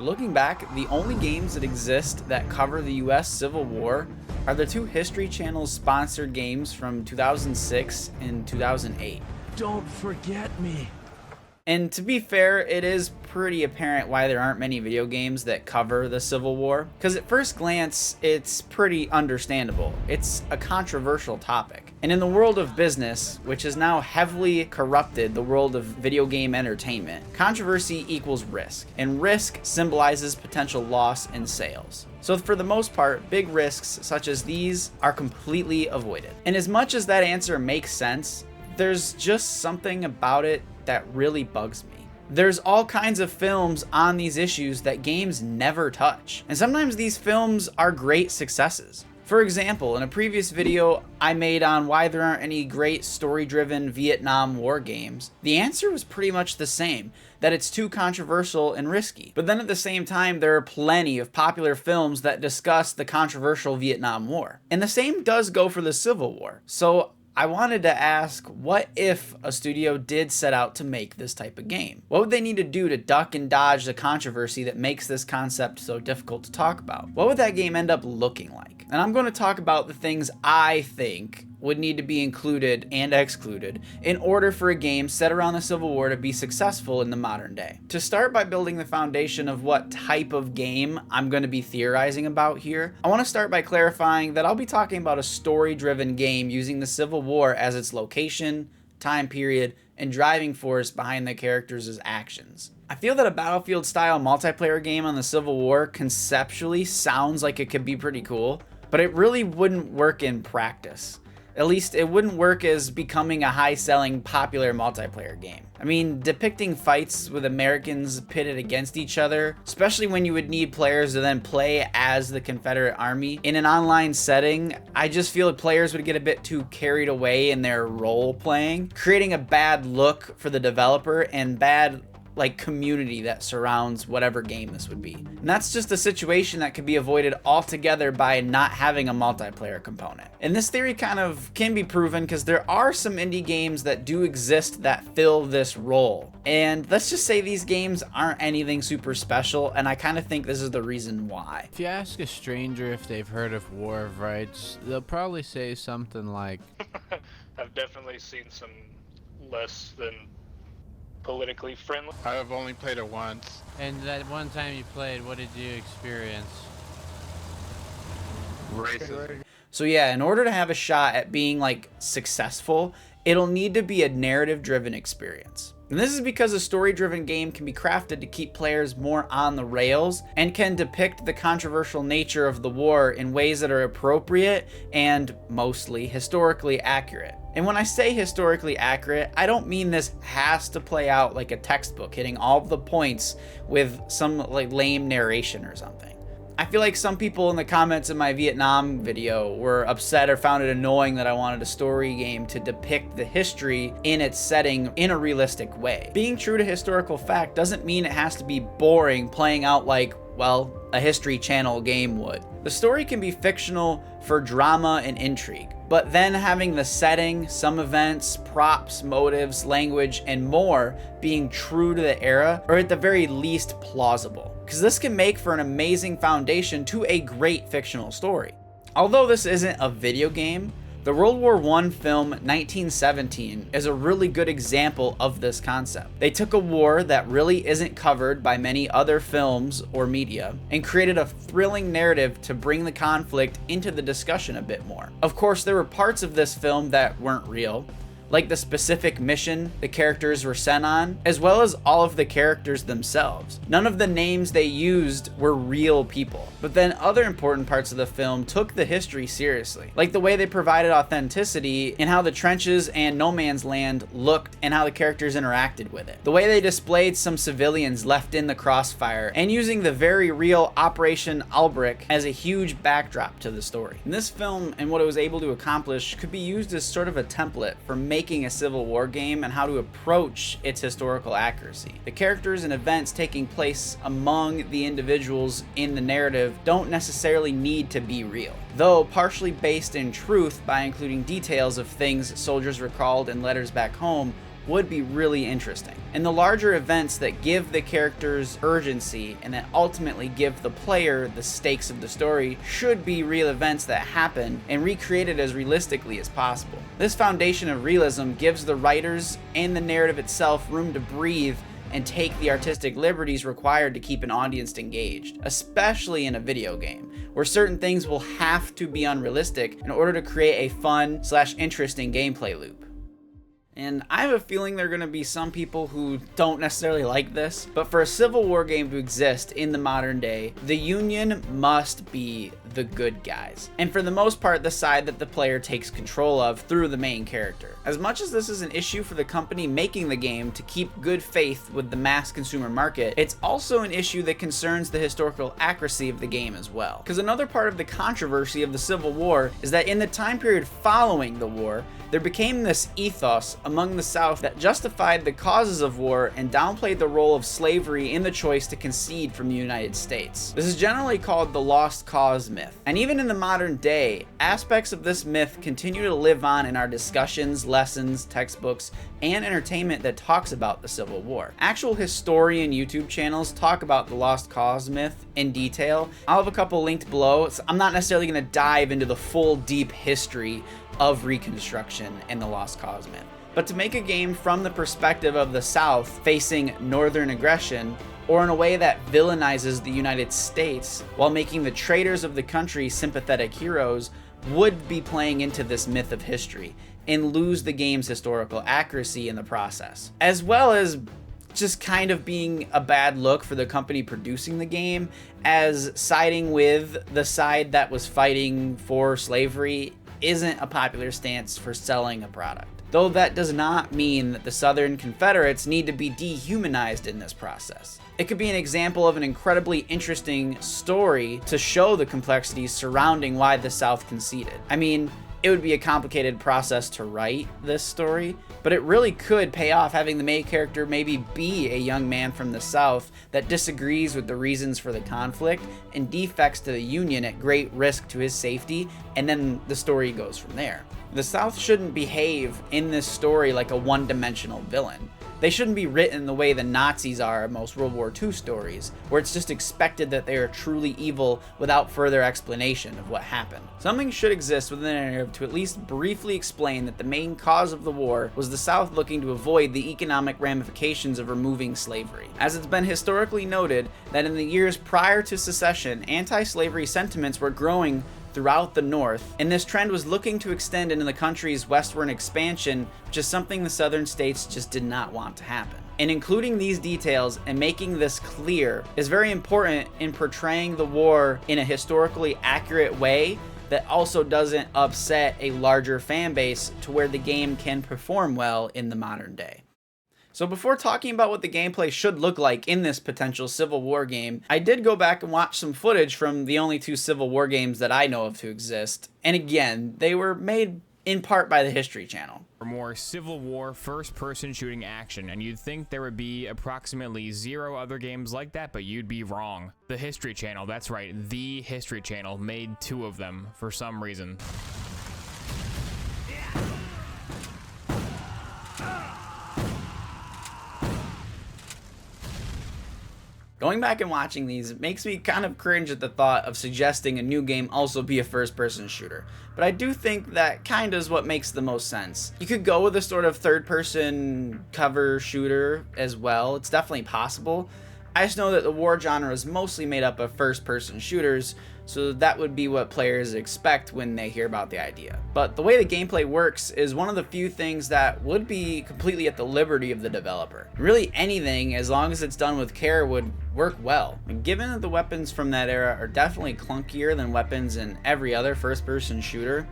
Looking back, the only games that exist that cover the US Civil War are the two History Channel sponsored games from 2006 and 2008. Don't forget me. And to be fair, it is pretty apparent why there aren't many video games that cover the Civil War, because at first glance, it's pretty understandable. It's a controversial topic. And in the world of business, which has now heavily corrupted the world of video game entertainment, controversy equals risk, and risk symbolizes potential loss in sales. So for the most part, big risks such as these are completely avoided. And as much as that answer makes sense, there's just something about it that really bugs me. There's all kinds of films on these issues that games never touch, and sometimes these films are great successes. For example, in a previous video I made on why there aren't any great story-driven Vietnam War games, the answer was pretty much the same, that it's too controversial and risky. But then at the same time, there are plenty of popular films that discuss the controversial Vietnam War. And the same does go for the Civil War. So I wanted to ask, what if a studio did set out to make this type of game? What would they need to do to duck and dodge the controversy that makes this concept so difficult to talk about? What would that game end up looking like? And I'm going to talk about the things I think would need to be included and excluded in order for a game set around the Civil War to be successful in the modern day. To start by building the foundation of what type of game I'm going to be theorizing about here, I want to start by clarifying that I'll be talking about a story-driven game using the Civil War as its location, time period, and driving force behind the characters' actions. I feel that a Battlefield-style multiplayer game on the Civil War conceptually sounds like it could be pretty cool, but it really wouldn't work in practice. At least it wouldn't work as becoming a high-selling, popular multiplayer game. I mean, depicting fights with Americans pitted against each other, especially when you would need players to then play as the Confederate Army in an online setting, I just feel that players would get a bit too carried away in their role playing, creating a bad look for the developer and bad community that surrounds whatever game this would be. And that's just a situation that could be avoided altogether by not having a multiplayer component. And this theory kind of can be proven because there are some indie games that do exist that fill this role. And let's just say these games aren't anything super special, and I kind of think this is the reason why. If you ask a stranger if they've heard of War of Rights, they'll probably say something like, I've definitely seen some less than politically friendly. I've only played it once. and that one time you played, what did you experience? Racism. So yeah, in order to have a shot at being successful, it'll need to be a narrative driven experience. And this is because a story-driven game can be crafted to keep players more on the rails and can depict the controversial nature of the war in ways that are appropriate and mostly historically accurate. And when I say historically accurate, I don't mean this has to play out like a textbook, hitting all of the points with some lame narration or something. I feel like some people in the comments in my Vietnam video were upset or found it annoying that I wanted a story game to depict the history in its setting in a realistic way. Being true to historical fact doesn't mean it has to be boring playing out like, well, a History Channel game would. The story can be fictional for drama and intrigue, but then having the setting, some events, props, motives, language, and more being true to the era, or at the very least plausible. Because this can make for an amazing foundation to a great fictional story. Although this isn't a video game, the World War I film 1917 is a really good example of this concept. They took a war that really isn't covered by many other films or media and created a thrilling narrative to bring the conflict into the discussion a bit more. Of course, there were parts of this film that weren't real, like the specific mission the characters were sent on, as well as all of the characters themselves. None of the names they used were real people. But then other important parts of the film took the history seriously, like the way they provided authenticity in how the trenches and no man's land looked and how the characters interacted with it. The way they displayed some civilians left in the crossfire, and using the very real Operation Albrecht as a huge backdrop to the story. And this film and what it was able to accomplish could be used as sort of a template for making a Civil War game and how to approach its historical accuracy. The characters and events taking place among the individuals in the narrative don't necessarily need to be real, though partially based in truth by including details of things soldiers recalled in letters back home would be really interesting. And the larger events that give the characters urgency and that ultimately give the player the stakes of the story should be real events that happen and recreated as realistically as possible. This foundation of realism gives the writers and the narrative itself room to breathe and take the artistic liberties required to keep an audience engaged, especially in a video game, where certain things will have to be unrealistic in order to create a fun/interesting gameplay loop. And I have a feeling there are going to be some people who don't necessarily like this, but for a Civil War game to exist in the modern day, the Union must be the good guys. And for the most part, the side that the player takes control of through the main character. As much as this is an issue for the company making the game to keep good faith with the mass consumer market, it's also an issue that concerns the historical accuracy of the game as well. Because another part of the controversy of the Civil War is that in the time period following the war, there became this ethos among the South that justified the causes of war and downplayed the role of slavery in the choice to concede from the United States. This is generally called the lost cause myth. And even in the modern day, aspects of this myth continue to live on in our discussions, lessons, textbooks, and entertainment that talks about the Civil War. Actual historian YouTube channels talk about the lost cause myth in detail. I'll have a couple linked below. So I'm not necessarily going to dive into the full deep history of Reconstruction and the lost cause myth. But to make a game from the perspective of the South facing Northern aggression, or in a way that villainizes the United States while making the traitors of the country sympathetic heroes, would be playing into this myth of history and lose the game's historical accuracy in the process. As well as just kind of being a bad look for the company producing the game, as siding with the side that was fighting for slavery isn't a popular stance for selling a product. Though that does not mean that the Southern Confederates need to be dehumanized in this process. It could be an example of an incredibly interesting story to show the complexities surrounding why the South conceded. I mean, it would be a complicated process to write this story, but it really could pay off having the main character maybe be a young man from the South that disagrees with the reasons for the conflict and defects to the Union at great risk to his safety, and then the story goes from there. The South shouldn't behave in this story like a one-dimensional villain. They shouldn't be written the way the Nazis are in most World War II stories, where it's just expected that they are truly evil without further explanation of what happened. Something should exist within the narrative to at least briefly explain that the main cause of the war was the South looking to avoid the economic ramifications of removing slavery. As it's been historically noted that in the years prior to secession, anti-slavery sentiments were growing throughout the North, and this trend was looking to extend into the country's westward expansion, which is something the southern states just did not want to happen. And including these details and making this clear is very important in portraying the war in a historically accurate way that also doesn't upset a larger fan base to where the game can perform well in the modern day. So before talking about what the gameplay should look like in this potential Civil War game, I did go back and watch some footage from the only two Civil War games that I know of to exist. And again, they were made in part by the History Channel. For more Civil War first-person shooting action, and you'd think there would be approximately 0 other games like that, but you'd be wrong. The History Channel, that's right, the History Channel, made 2 of them for some reason. Going back and watching these, it makes me kind of cringe at the thought of suggesting a new game also be a first-person shooter. But I do think that kind of is what makes the most sense. You could go with a sort of third-person cover shooter as well. It's definitely possible. I just know that the war genre is mostly made up of first-person shooters, so that would be what players expect when they hear about the idea. But the way the gameplay works is one of the few things that would be completely at the liberty of the developer. Really anything, as long as it's done with care, would work well. And given that the weapons from that era are definitely clunkier than weapons in every other first-person shooter,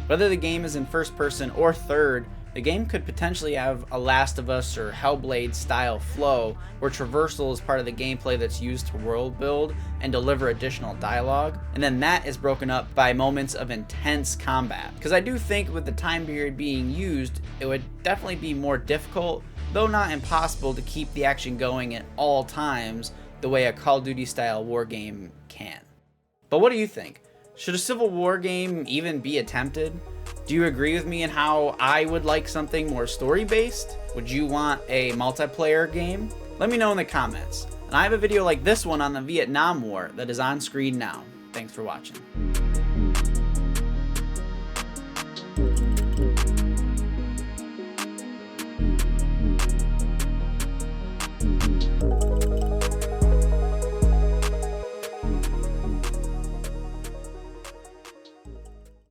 whether the game is in first person or third, the game could potentially have a Last of Us or Hellblade style flow where traversal is part of the gameplay that's used to world build and deliver additional dialogue, and then that is broken up by moments of intense combat. Because I do think with the time period being used, it would definitely be more difficult, though not impossible, to keep the action going at all times the way a Call of Duty style war game can. But what do you think? Should a Civil War game even be attempted? Do you agree with me in how I would like something more story-based? Would you want a multiplayer game? Let me know in the comments. And I have a video like this one on the Vietnam War that is on screen now. Thanks for watching.